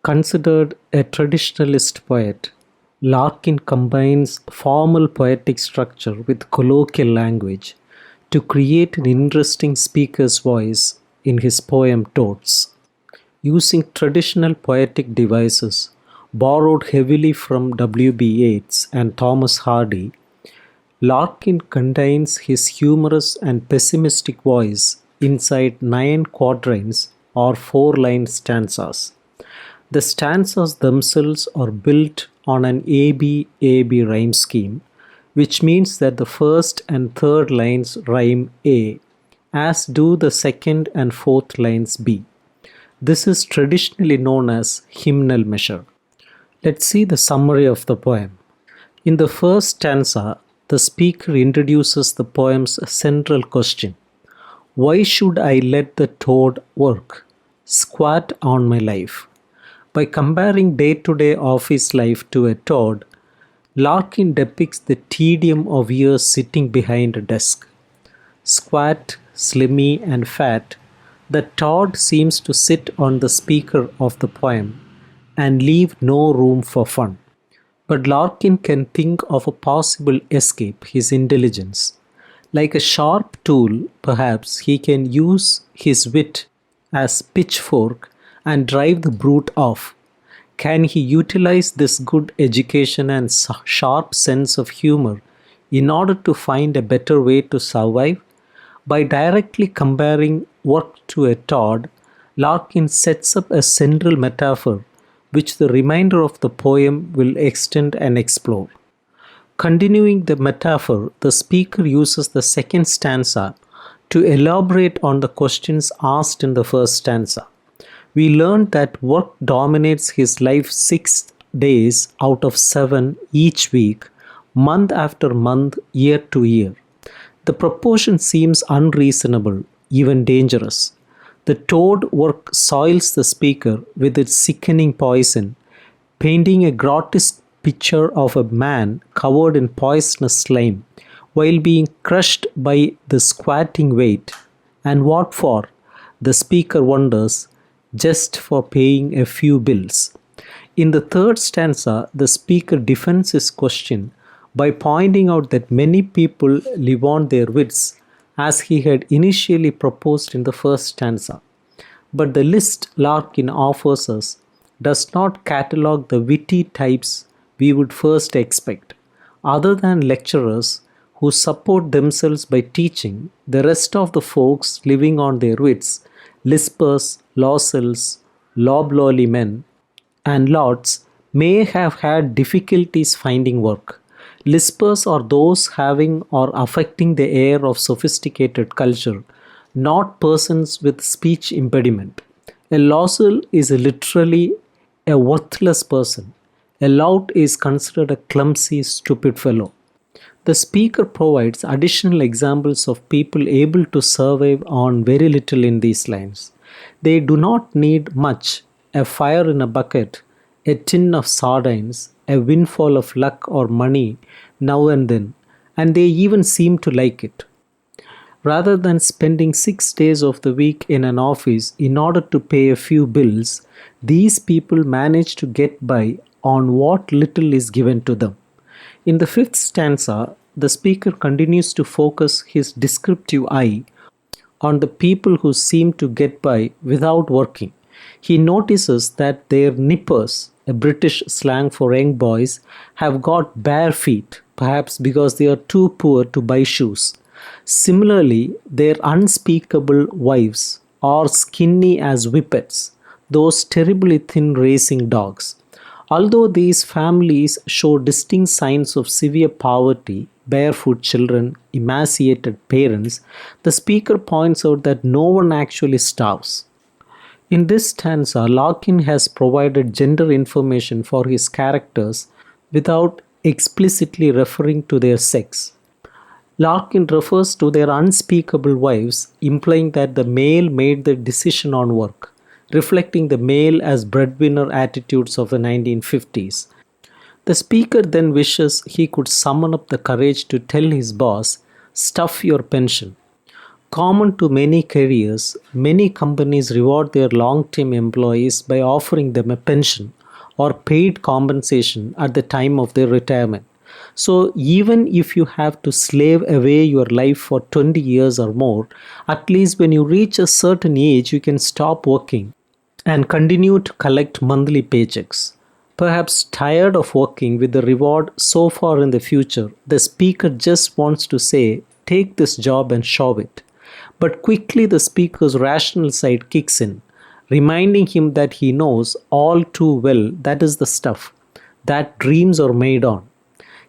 Considered a traditionalist poet, Larkin combines formal poetic structure with colloquial language to create an interesting speaker's voice in his poem Toads. Using traditional poetic devices borrowed heavily from W.B. Yeats and Thomas Hardy, Larkin contains his humorous and pessimistic voice inside 9 quatrains or 4-line stanzas. The stanzas themselves are built on an A-B rhyme scheme, which means that the first and third lines rhyme A, as do the second and fourth lines B. This is traditionally known as hymnal measure. Let's see the summary of the poem. In the first stanza, the speaker introduces the poem's central question. Why should I let the toad work, squat on my life? By comparing day-to-day office life to a toad, Larkin depicts the tedium of years sitting behind a desk. Squat, slimy, and fat, the toad seems to sit on the speaker of the poem and leave no room for fun. But Larkin can think of a possible escape, his intelligence. Like a sharp tool, perhaps he can use his wit as pitchfork and drive the brute off. Can he utilize this good education and sharp sense of humor in order to find a better way to survive? By directly comparing work to a toad, Larkin sets up a central metaphor which the remainder of the poem will extend and explore. Continuing the metaphor, the speaker uses the second stanza to elaborate on the questions asked in the first stanza. We learned that work dominates his life 6 days out of 7 each week, month after month, year to year. The proportion seems unreasonable, even dangerous. The toad work soils the speaker with its sickening poison, painting a grotesque picture of a man covered in poisonous slime while being crushed by the squatting weight. And what for? The speaker wonders, just for paying a few bills. In the third stanza, the speaker defends his question by pointing out that many people live on their wits as he had initially proposed in the first stanza. But the list Larkin offers us does not catalogue the witty types we would first expect. Other than lecturers who support themselves by teaching, the rest of the folks living on their wits, lispers, losels, loblolly men, and lots may have had difficulties finding work. Lispers are those having or affecting the air of sophisticated culture, not persons with speech impediment. A losel is literally a worthless person. A lout is considered a clumsy, stupid fellow. The speaker provides additional examples of people able to survive on very little in these lines. They do not need much, a fire in a bucket, a tin of sardines, a windfall of luck or money now and then, and they even seem to like it. Rather than spending 6 days of the week in an office in order to pay a few bills, these people manage to get by on what little is given to them. In the fifth stanza, the speaker continues to focus his descriptive eye on the people who seem to get by without working. He notices that their nippers, a British slang for young boys, have got bare feet, perhaps because they are too poor to buy shoes. Similarly, their unspeakable wives are skinny as whippets, those terribly thin racing dogs. Although these families show distinct signs of severe poverty, barefoot children, emaciated parents, the speaker points out that no one actually starves. In this stanza, Larkin has provided gender information for his characters without explicitly referring to their sex. Larkin refers to their unspeakable wives, implying that the male made the decision on work, reflecting the male as breadwinner attitudes of the 1950s. The speaker then wishes he could summon up the courage to tell his boss, stuff your pension. Common to many careers, many companies reward their long term employees by offering them a pension or paid compensation at the time of their retirement. So, even if you have to slave away your life for 20 years or more, at least when you reach a certain age, you can stop working and continue to collect monthly paychecks. Perhaps tired of working with the reward so far in the future, the speaker just wants to say, take this job and shove it. But quickly the speaker's rational side kicks in, reminding him that he knows all too well that is the stuff that dreams are made on.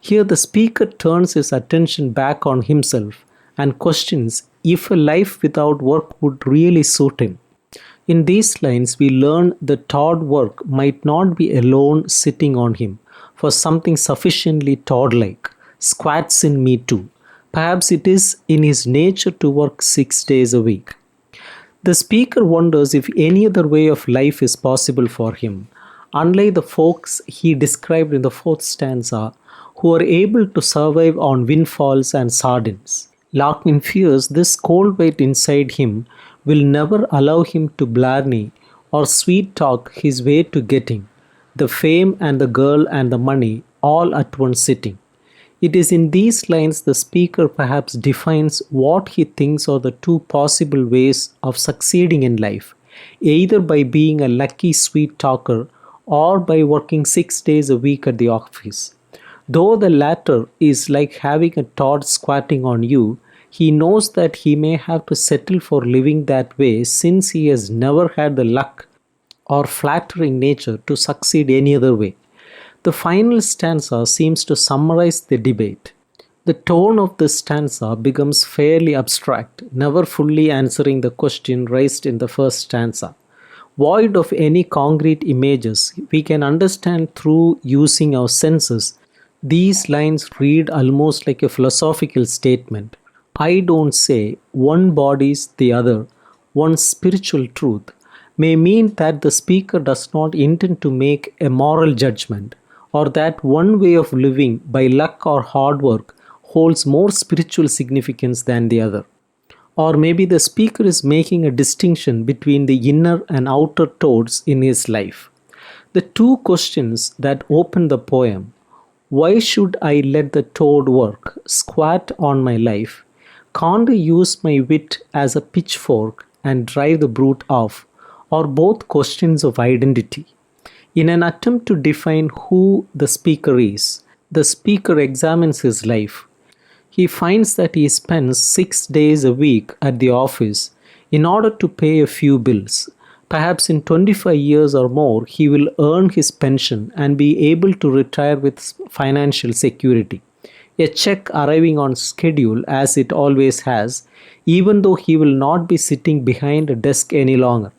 Here the speaker turns his attention back on himself and questions if a life without work would really suit him. In these lines, we learn that Todd work might not be alone sitting on him, for something sufficiently Todd like squats in me too. Perhaps it is in his nature to work 6 days a week. The speaker wonders if any other way of life is possible for him, unlike the folks he described in the fourth stanza, who are able to survive on windfalls and sardines. Larkin fears this cold weight inside him will never allow him to blarney or sweet talk his way to getting the fame and the girl and the money all at one sitting. It is in these lines the speaker perhaps defines what he thinks are the two possible ways of succeeding in life, either by being a lucky sweet talker or by working 6 days a week at the office. Though the latter is like having a Todd squatting on you, he knows that he may have to settle for living that way since he has never had the luck or flattering nature to succeed any other way. The final stanza seems to summarize the debate. The tone of this stanza becomes fairly abstract, never fully answering the question raised in the first stanza. Void of any concrete images, we can understand through using our senses. These lines read almost like a philosophical statement. I don't say one body's the other, one spiritual truth, may mean that the speaker does not intend to make a moral judgment, or that one way of living by luck or hard work holds more spiritual significance than the other. Or maybe the speaker is making a distinction between the inner and outer toads in his life. The two questions that open the poem, why should I let the toad work, squat on my life? Can't I use my wit as a pitchfork and drive the brute off? Are both questions of identity. In an attempt to define who the speaker is, the speaker examines his life. He finds that he spends 6 days a week at the office in order to pay a few bills. Perhaps in 25 years or more, he will earn his pension and be able to retire with financial security. A check arriving on schedule as it always has, even though he will not be sitting behind a desk any longer.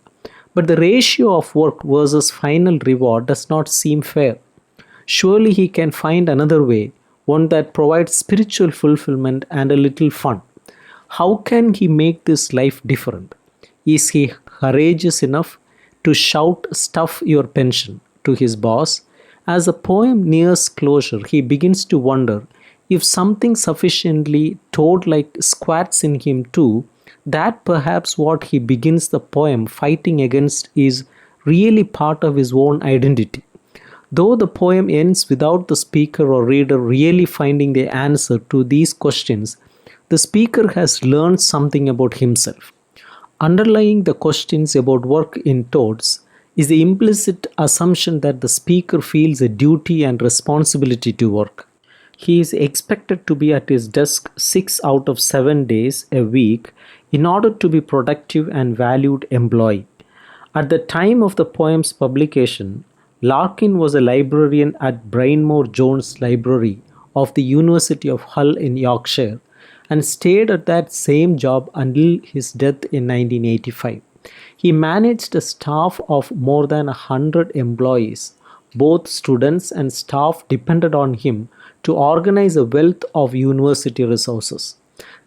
But the ratio of work versus final reward does not seem fair. Surely he can find another way, one that provides spiritual fulfillment and a little fun. How can he make this life different? Is he courageous enough to shout, stuff your pension to his boss? As the poem nears closure, he begins to wonder if something sufficiently toad-like squats in him too, that perhaps what he begins the poem fighting against is really part of his own identity. Though the poem ends without the speaker or reader really finding the answer to these questions, the speaker has learned something about himself. Underlying the questions about work in toads is the implicit assumption that the speaker feels a duty and responsibility to work. He is expected to be at his desk 6 out of 7 days a week in order to be productive and valued employee. At the time of the poem's publication, Larkin was a librarian at Brainmore Jones Library of the University of Hull in Yorkshire and stayed at that same job until his death in 1985. He managed a staff of more than 100 employees. Both students and staff depended on him to organize a wealth of university resources.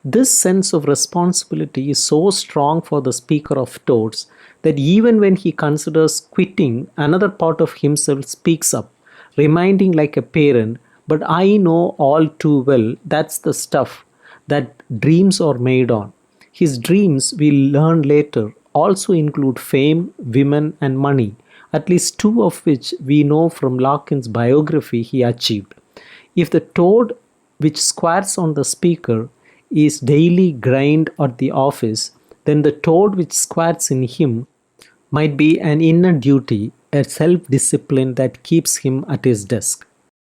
This sense of responsibility is so strong for the speaker of Toads that even when he considers quitting, another part of himself speaks up, reminding like a parent, but I know all too well that's the stuff that dreams are made on. His dreams, we learn later, also include fame, women, and money, at least two of which we know from Larkin's biography he achieved. If the toad which squats on the speaker is daily grind at the office, then the toad which squats in him might be an inner duty, a self discipline that keeps him at his desk.